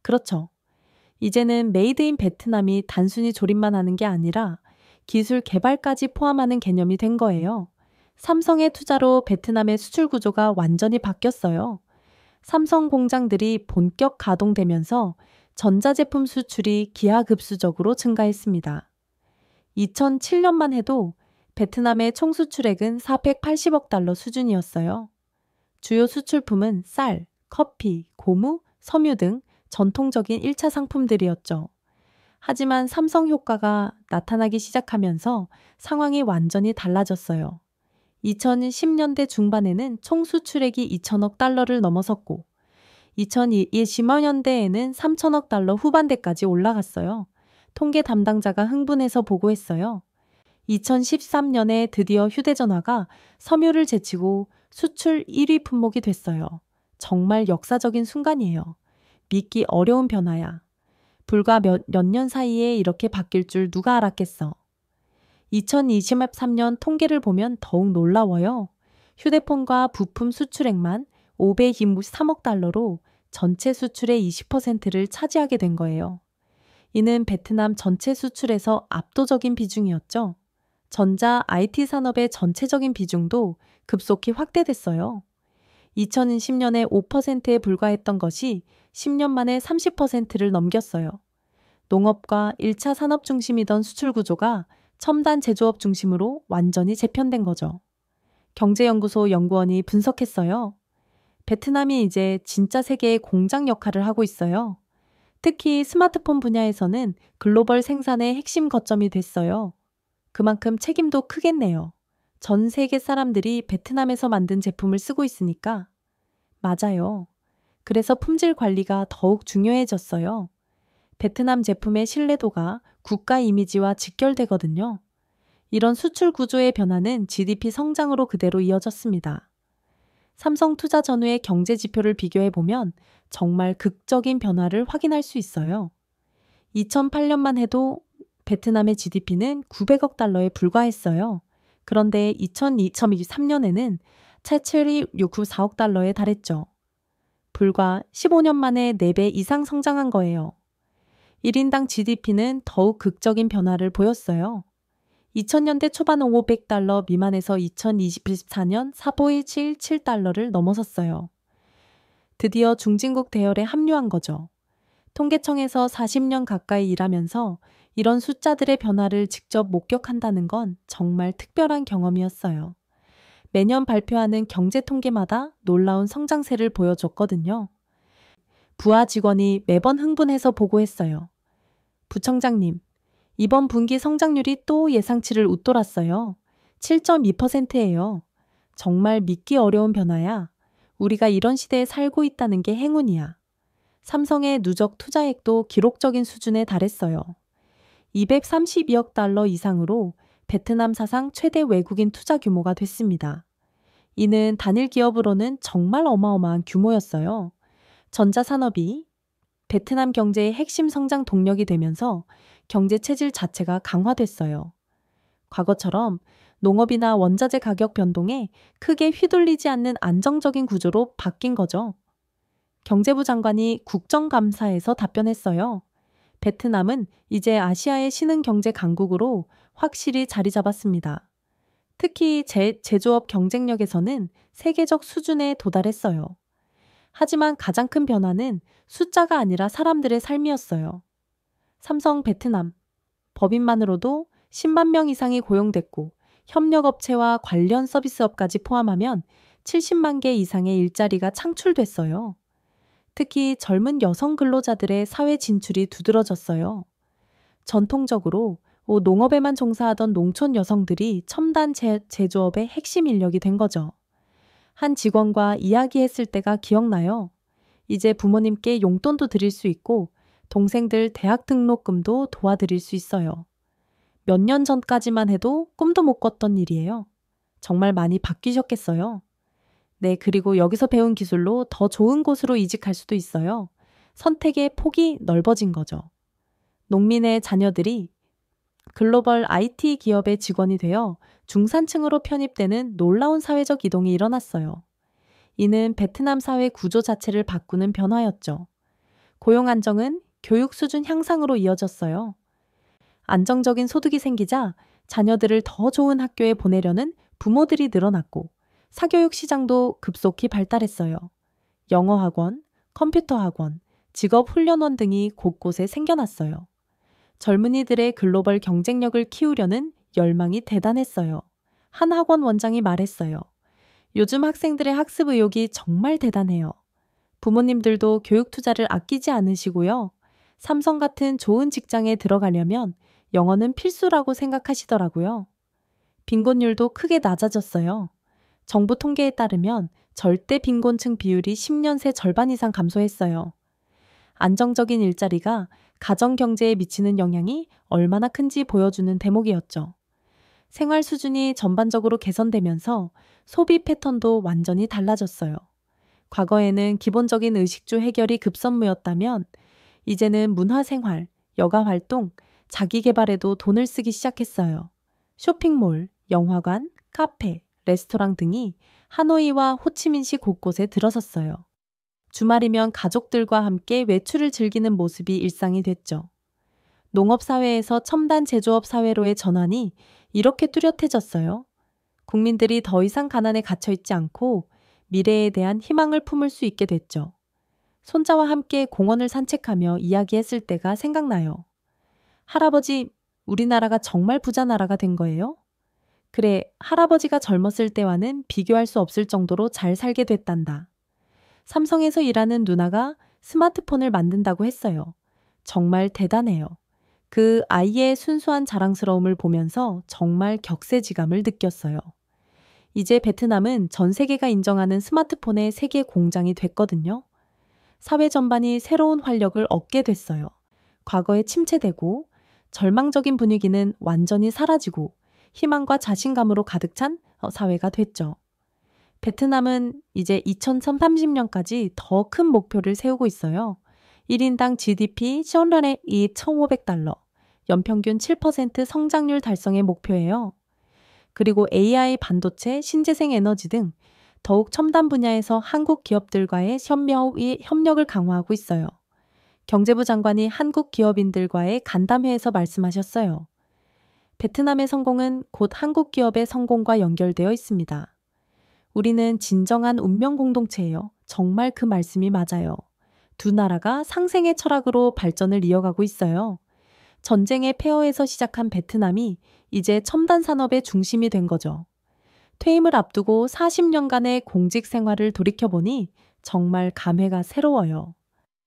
그렇죠. 이제는 메이드 인 베트남이 단순히 조립만 하는 게 아니라 기술 개발까지 포함하는 개념이 된 거예요. 삼성의 투자로 베트남의 수출 구조가 완전히 바뀌었어요. 삼성 공장들이 본격 가동되면서 전자제품 수출이 기하급수적으로 증가했습니다. 2007년만 해도 베트남의 총 수출액은 480억 달러 수준이었어요. 주요 수출품은 쌀, 커피, 고무, 섬유 등 전통적인 1차 상품들이었죠. 하지만 삼성 효과가 나타나기 시작하면서 상황이 완전히 달라졌어요. 2010년대 중반에는 총 수출액이 2천억 달러를 넘어섰고 2020년대에는 3천억 달러 후반대까지 올라갔어요. 통계 담당자가 흥분해서 보고했어요. 2013년에 드디어 휴대전화가 섬유를 제치고 수출 1위 품목이 됐어요. 정말 역사적인 순간이에요. 믿기 어려운 변화야. 불과 몇 년 사이에 이렇게 바뀔 줄 누가 알았겠어. 2023년 통계를 보면 더욱 놀라워요. 휴대폰과 부품 수출액만 523억 달러로 전체 수출의 20%를 차지하게 된 거예요. 이는 베트남 전체 수출에서 압도적인 비중이었죠. 전자 IT 산업의 전체적인 비중도 급속히 확대됐어요. 2010년에 5%에 불과했던 것이 10년 만에 30%를 넘겼어요. 농업과 1차 산업 중심이던 수출 구조가 첨단 제조업 중심으로 완전히 재편된 거죠. 경제연구소 연구원이 분석했어요. 베트남이 이제 진짜 세계의 공장 역할을 하고 있어요. 특히 스마트폰 분야에서는 글로벌 생산의 핵심 거점이 됐어요. 그만큼 책임도 크겠네요. 전 세계 사람들이 베트남에서 만든 제품을 쓰고 있으니까. 맞아요. 그래서 품질 관리가 더욱 중요해졌어요. 베트남 제품의 신뢰도가 국가 이미지와 직결되거든요. 이런 수출 구조의 변화는 GDP 성장으로 그대로 이어졌습니다. 삼성 투자 전후의 경제 지표를 비교해보면 정말 극적인 변화를 확인할 수 있어요. 2008년만 해도 베트남의 GDP는 900억 달러에 불과했어요. 그런데 2023년에는 최철이 694억 달러에 달했죠. 불과 15년 만에 4배 이상 성장한 거예요. 1인당 GDP는 더욱 극적인 변화를 보였어요. 2000년대 초반 500달러 미만에서 2024년 4.177달러를 넘어섰어요. 드디어 중진국 대열에 합류한 거죠. 통계청에서 40년 가까이 일하면서 이런 숫자들의 변화를 직접 목격한다는 건 정말 특별한 경험이었어요. 매년 발표하는 경제 통계마다 놀라운 성장세를 보여줬거든요. 부하 직원이 매번 흥분해서 보고했어요. 부청장님, 이번 분기 성장률이 또 예상치를 웃돌았어요. 7.2%예요. 정말 믿기 어려운 변화야. 우리가 이런 시대에 살고 있다는 게 행운이야. 삼성의 누적 투자액도 기록적인 수준에 달했어요. 232억 달러 이상으로 베트남 사상 최대 외국인 투자 규모가 됐습니다. 이는 단일 기업으로는 정말 어마어마한 규모였어요. 전자산업이 베트남 경제의 핵심 성장 동력이 되면서 경제 체질 자체가 강화됐어요. 과거처럼 농업이나 원자재 가격 변동에 크게 휘둘리지 않는 안정적인 구조로 바뀐 거죠. 경제부 장관이 국정감사에서 답변했어요. 베트남은 이제 아시아의 신흥 경제 강국으로 확실히 자리 잡았습니다. 특히 제조업 경쟁력에서는 세계적 수준에 도달했어요. 하지만 가장 큰 변화는 숫자가 아니라 사람들의 삶이었어요. 삼성 베트남, 법인만으로도 10만 명 이상이 고용됐고 협력업체와 관련 서비스업까지 포함하면 70만 개 이상의 일자리가 창출됐어요. 특히 젊은 여성 근로자들의 사회 진출이 두드러졌어요. 전통적으로 농업에만 종사하던 농촌 여성들이 첨단 제조업의 핵심 인력이 된 거죠. 한 직원과 이야기했을 때가 기억나요. 이제 부모님께 용돈도 드릴 수 있고 동생들 대학 등록금도 도와드릴 수 있어요. 몇 년 전까지만 해도 꿈도 못 꿨던 일이에요. 정말 많이 바뀌셨겠어요. 네, 그리고 여기서 배운 기술로 더 좋은 곳으로 이직할 수도 있어요. 선택의 폭이 넓어진 거죠. 농민의 자녀들이 글로벌 IT 기업의 직원이 되어 중산층으로 편입되는 놀라운 사회적 이동이 일어났어요. 이는 베트남 사회 구조 자체를 바꾸는 변화였죠. 고용 안정은 교육 수준 향상으로 이어졌어요. 안정적인 소득이 생기자 자녀들을 더 좋은 학교에 보내려는 부모들이 늘어났고 사교육 시장도 급속히 발달했어요. 영어 학원, 컴퓨터 학원, 직업 훈련원 등이 곳곳에 생겨났어요. 젊은이들의 글로벌 경쟁력을 키우려는 열망이 대단했어요. 한 학원 원장이 말했어요. 요즘 학생들의 학습 의욕이 정말 대단해요. 부모님들도 교육 투자를 아끼지 않으시고요. 삼성 같은 좋은 직장에 들어가려면 영어는 필수라고 생각하시더라고요. 빈곤율도 크게 낮아졌어요. 정부 통계에 따르면 절대 빈곤층 비율이 10년 새 절반 이상 감소했어요. 안정적인 일자리가 가정 경제에 미치는 영향이 얼마나 큰지 보여주는 대목이었죠. 생활 수준이 전반적으로 개선되면서 소비 패턴도 완전히 달라졌어요. 과거에는 기본적인 의식주 해결이 급선무였다면 이제는 문화생활, 여가활동, 자기개발에도 돈을 쓰기 시작했어요. 쇼핑몰, 영화관, 카페, 레스토랑 등이 하노이와 호치민시 곳곳에 들어섰어요. 주말이면 가족들과 함께 외출을 즐기는 모습이 일상이 됐죠. 농업사회에서 첨단 제조업 사회로의 전환이 이렇게 뚜렷해졌어요. 국민들이 더 이상 가난에 갇혀있지 않고 미래에 대한 희망을 품을 수 있게 됐죠. 손자와 함께 공원을 산책하며 이야기했을 때가 생각나요. 할아버지, 우리나라가 정말 부자 나라가 된 거예요? 그래, 할아버지가 젊었을 때와는 비교할 수 없을 정도로 잘 살게 됐단다. 삼성에서 일하는 누나가 스마트폰을 만든다고 했어요. 정말 대단해요. 그 아이의 순수한 자랑스러움을 보면서 정말 격세지감을 느꼈어요. 이제 베트남은 전 세계가 인정하는 스마트폰의 세계 공장이 됐거든요. 사회 전반이 새로운 활력을 얻게 됐어요. 과거에 침체되고 절망적인 분위기는 완전히 사라지고 희망과 자신감으로 가득 찬 사회가 됐죠. 베트남은 이제 2030년까지 더 큰 목표를 세우고 있어요. 1인당 GDP 10년에 $2,500, 연평균 7% 성장률 달성의 목표예요. 그리고 AI, 반도체, 신재생 에너지 등 더욱 첨단 분야에서 한국 기업들과의 협력을 강화하고 있어요. 경제부 장관이 한국 기업인들과의 간담회에서 말씀하셨어요. 베트남의 성공은 곧 한국 기업의 성공과 연결되어 있습니다. 우리는 진정한 운명 공동체예요. 정말 그 말씀이 맞아요. 두 나라가 상생의 철학으로 발전을 이어가고 있어요. 전쟁의 폐허에서 시작한 베트남이 이제 첨단 산업의 중심이 된 거죠. 퇴임을 앞두고 40년간의 공직 생활을 돌이켜보니 정말 감회가 새로워요.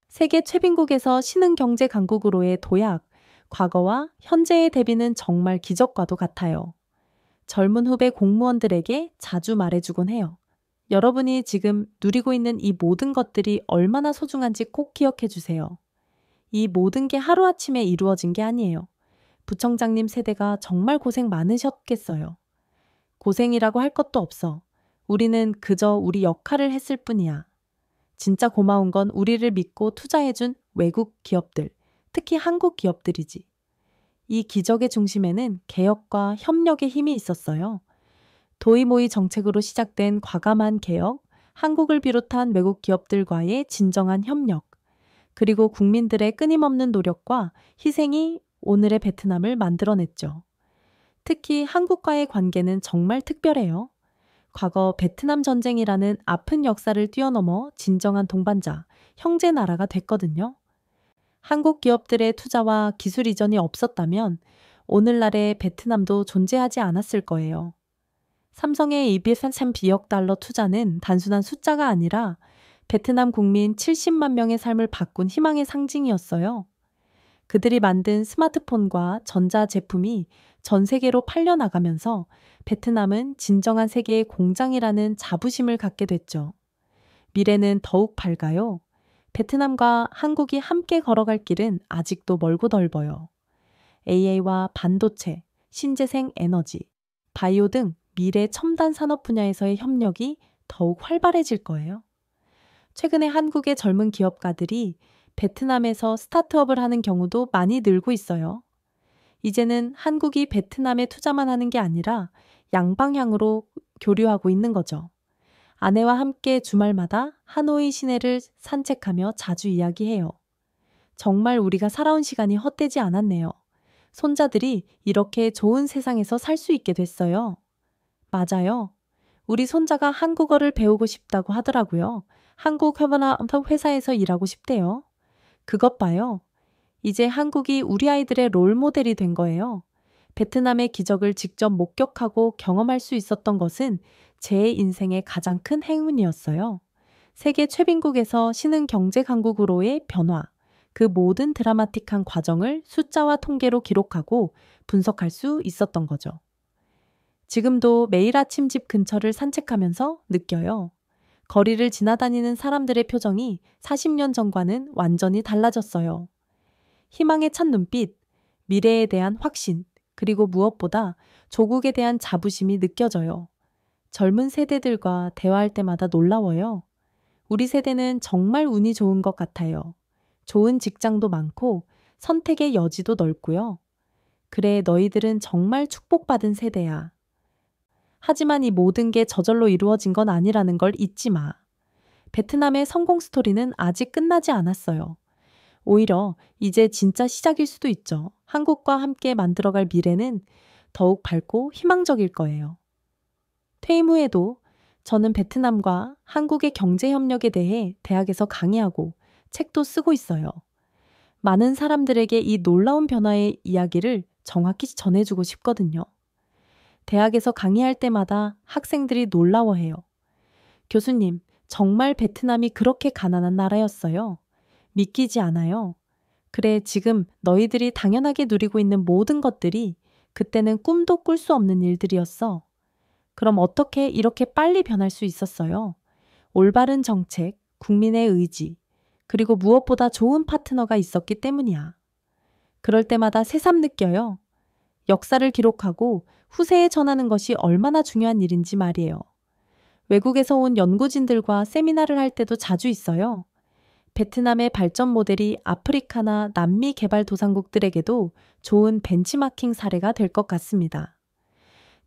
세계 최빈국에서 신흥경제 강국으로의 도약, 과거와 현재의 대비는 정말 기적과도 같아요. 젊은 후배 공무원들에게 자주 말해주곤 해요. 여러분이 지금 누리고 있는 이 모든 것들이 얼마나 소중한지 꼭 기억해 주세요. 이 모든 게 하루아침에 이루어진 게 아니에요. 부청장님 세대가 정말 고생 많으셨겠어요. 고생이라고 할 것도 없어. 우리는 그저 우리 역할을 했을 뿐이야. 진짜 고마운 건 우리를 믿고 투자해준 외국 기업들, 특히 한국 기업들이지. 이 기적의 중심에는 개혁과 협력의 힘이 있었어요. 도이모이 정책으로 시작된 과감한 개혁, 한국을 비롯한 외국 기업들과의 진정한 협력, 그리고 국민들의 끊임없는 노력과 희생이 오늘의 베트남을 만들어냈죠. 특히 한국과의 관계는 정말 특별해요. 과거 베트남 전쟁이라는 아픈 역사를 뛰어넘어 진정한 동반자, 형제 나라가 됐거든요. 한국 기업들의 투자와 기술 이전이 없었다면 오늘날의 베트남도 존재하지 않았을 거예요. 삼성의 203비억 달러 투자는 단순한 숫자가 아니라 베트남 국민 70만 명의 삶을 바꾼 희망의 상징이었어요. 그들이 만든 스마트폰과 전자제품이 전 세계로 팔려나가면서 베트남은 진정한 세계의 공장이라는 자부심을 갖게 됐죠. 미래는 더욱 밝아요. 베트남과 한국이 함께 걸어갈 길은 아직도 멀고 넓어요. AI와 반도체, 신재생 에너지, 바이오 등 미래 첨단 산업 분야에서의 협력이 더욱 활발해질 거예요. 최근에 한국의 젊은 기업가들이 베트남에서 스타트업을 하는 경우도 많이 늘고 있어요. 이제는 한국이 베트남에 투자만 하는 게 아니라 양방향으로 교류하고 있는 거죠. 아내와 함께 주말마다 하노이 시내를 산책하며 자주 이야기해요. 정말 우리가 살아온 시간이 헛되지 않았네요. 손자들이 이렇게 좋은 세상에서 살 수 있게 됐어요. 맞아요. 우리 손자가 한국어를 배우고 싶다고 하더라고요. 한국 회사에서 일하고 싶대요. 그것 봐요. 이제 한국이 우리 아이들의 롤 모델이 된 거예요. 베트남의 기적을 직접 목격하고 경험할 수 있었던 것은 제 인생의 가장 큰 행운이었어요. 세계 최빈국에서 신흥 경제 강국으로의 변화, 그 모든 드라마틱한 과정을 숫자와 통계로 기록하고 분석할 수 있었던 거죠. 지금도 매일 아침 집 근처를 산책하면서 느껴요. 거리를 지나다니는 사람들의 표정이 40년 전과는 완전히 달라졌어요. 희망에 찬 눈빛, 미래에 대한 확신, 그리고 무엇보다 조국에 대한 자부심이 느껴져요. 젊은 세대들과 대화할 때마다 놀라워요. 우리 세대는 정말 운이 좋은 것 같아요. 좋은 직장도 많고 선택의 여지도 넓고요. 그래, 너희들은 정말 축복받은 세대야. 하지만 이 모든 게 저절로 이루어진 건 아니라는 걸 잊지 마. 베트남의 성공 스토리는 아직 끝나지 않았어요. 오히려 이제 진짜 시작일 수도 있죠. 한국과 함께 만들어갈 미래는 더욱 밝고 희망적일 거예요. 퇴임 후에도 저는 베트남과 한국의 경제 협력에 대해 대학에서 강의하고 책도 쓰고 있어요. 많은 사람들에게 이 놀라운 변화의 이야기를 정확히 전해주고 싶거든요. 대학에서 강의할 때마다 학생들이 놀라워해요. 교수님, 정말 베트남이 그렇게 가난한 나라였어요. 믿기지 않아요. 그래, 지금 너희들이 당연하게 누리고 있는 모든 것들이 그때는 꿈도 꿀 수 없는 일들이었어. 그럼 어떻게 이렇게 빨리 변할 수 있었어요? 올바른 정책, 국민의 의지, 그리고 무엇보다 좋은 파트너가 있었기 때문이야. 그럴 때마다 새삼 느껴요. 역사를 기록하고 후세에 전하는 것이 얼마나 중요한 일인지 말이에요. 외국에서 온 연구진들과 세미나를 할 때도 자주 있어요. 베트남의 발전 모델이 아프리카나 남미 개발도상국들에게도 좋은 벤치마킹 사례가 될 것 같습니다.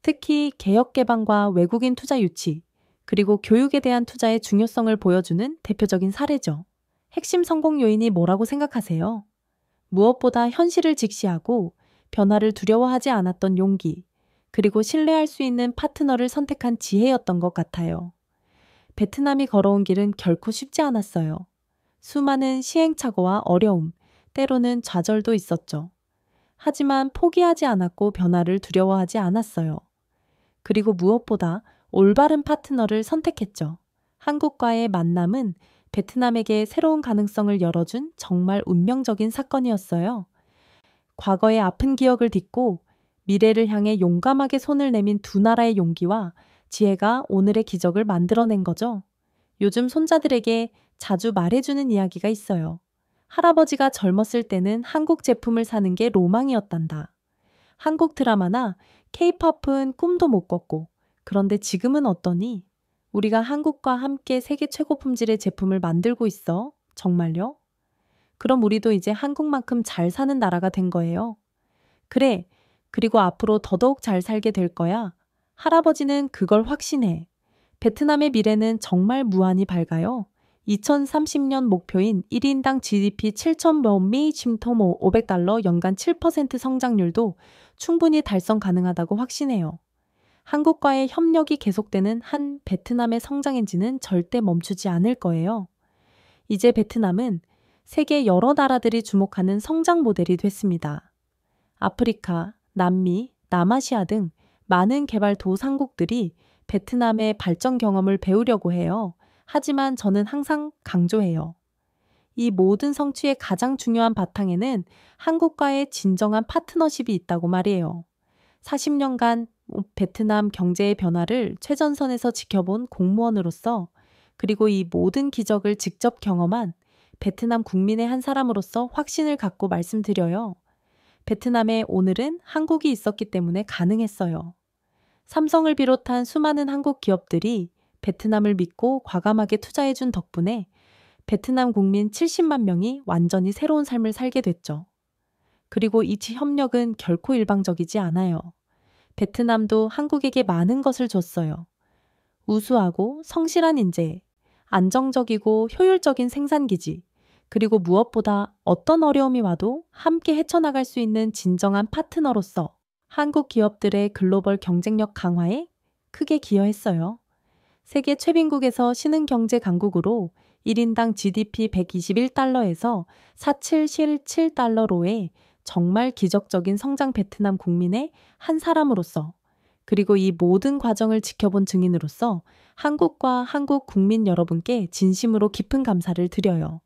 특히 개혁 개방과 외국인 투자 유치, 그리고 교육에 대한 투자의 중요성을 보여주는 대표적인 사례죠. 핵심 성공 요인이 뭐라고 생각하세요? 무엇보다 현실을 직시하고 변화를 두려워하지 않았던 용기, 그리고 신뢰할 수 있는 파트너를 선택한 지혜였던 것 같아요. 베트남이 걸어온 길은 결코 쉽지 않았어요. 수많은 시행착오와 어려움, 때로는 좌절도 있었죠. 하지만 포기하지 않았고 변화를 두려워하지 않았어요. 그리고 무엇보다 올바른 파트너를 선택했죠. 한국과의 만남은 베트남에게 새로운 가능성을 열어준 정말 운명적인 사건이었어요. 과거의 아픈 기억을 딛고 미래를 향해 용감하게 손을 내민 두 나라의 용기와 지혜가 오늘의 기적을 만들어낸 거죠. 요즘 손자들에게 자주 말해주는 이야기가 있어요. 할아버지가 젊었을 때는 한국 제품을 사는 게 로망이었단다. 한국 드라마나 K-팝은 꿈도 못 꿨고, 그런데 지금은 어떠니? 우리가 한국과 함께 세계 최고 품질의 제품을 만들고 있어. 정말요? 그럼 우리도 이제 한국만큼 잘 사는 나라가 된 거예요. 그래. 그리고 앞으로 더더욱 잘 살게 될 거야. 할아버지는 그걸 확신해. 베트남의 미래는 정말 무한히 밝아요. 2030년 목표인 1인당 GDP 7,000미 침토모 500달러 연간 7% 성장률도 충분히 달성 가능하다고 확신해요. 한국과의 협력이 계속되는 한 베트남의 성장 엔진은 절대 멈추지 않을 거예요. 이제 베트남은 세계 여러 나라들이 주목하는 성장 모델이 됐습니다. 아프리카, 남미, 남아시아 등 많은 개발도상국들이 베트남의 발전 경험을 배우려고 해요. 하지만 저는 항상 강조해요. 이 모든 성취의 가장 중요한 바탕에는 한국과의 진정한 파트너십이 있다고 말이에요. 40년간 베트남 경제의 변화를 최전선에서 지켜본 공무원으로서, 그리고 이 모든 기적을 직접 경험한 베트남 국민의 한 사람으로서 확신을 갖고 말씀드려요. 베트남에 오늘은 한국이 있었기 때문에 가능했어요. 삼성을 비롯한 수많은 한국 기업들이 베트남을 믿고 과감하게 투자해준 덕분에 베트남 국민 70만 명이 완전히 새로운 삶을 살게 됐죠. 그리고 이 협력은 결코 일방적이지 않아요. 베트남도 한국에게 많은 것을 줬어요. 우수하고 성실한 인재, 안정적이고 효율적인 생산기지, 그리고 무엇보다 어떤 어려움이 와도 함께 헤쳐나갈 수 있는 진정한 파트너로서 한국 기업들의 글로벌 경쟁력 강화에 크게 기여했어요. 세계 최빈국에서 신흥경제 강국으로 1인당 GDP 121달러에서 4777달러로의 정말 기적적인 성장 베트남 국민의 한 사람으로서, 그리고 이 모든 과정을 지켜본 증인으로서 한국과 한국 국민 여러분께 진심으로 깊은 감사를 드려요.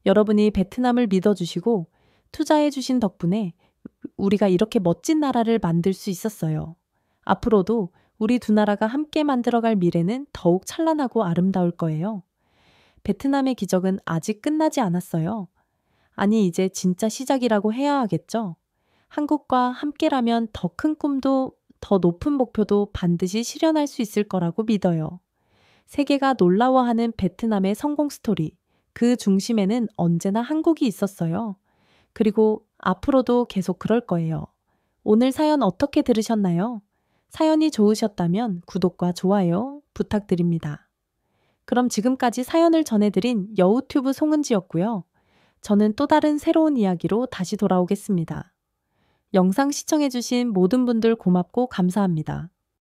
여러분이 베트남을 믿어주시고 투자해주신 덕분에 우리가 이렇게 멋진 나라를 만들 수 있었어요. 앞으로도 우리 두 나라가 함께 만들어갈 미래는 더욱 찬란하고 아름다울 거예요. 베트남의 기적은 아직 끝나지 않았어요. 아니, 이제 진짜 시작이라고 해야 하겠죠? 한국과 함께라면 더 큰 꿈도, 더 높은 목표도 반드시 실현할 수 있을 거라고 믿어요. 세계가 놀라워하는 베트남의 성공 스토리, 그 중심에는 언제나 한국이 있었어요. 그리고 앞으로도 계속 그럴 거예요. 오늘 사연 어떻게 들으셨나요? 사연이 좋으셨다면 구독과 좋아요 부탁드립니다. 그럼 지금까지 사연을 전해드린 여우튜브 송은지였고요. 저는 또 다른 새로운 이야기로 다시 돌아오겠습니다. 영상 시청해주신 모든 분들 고맙고 감사합니다.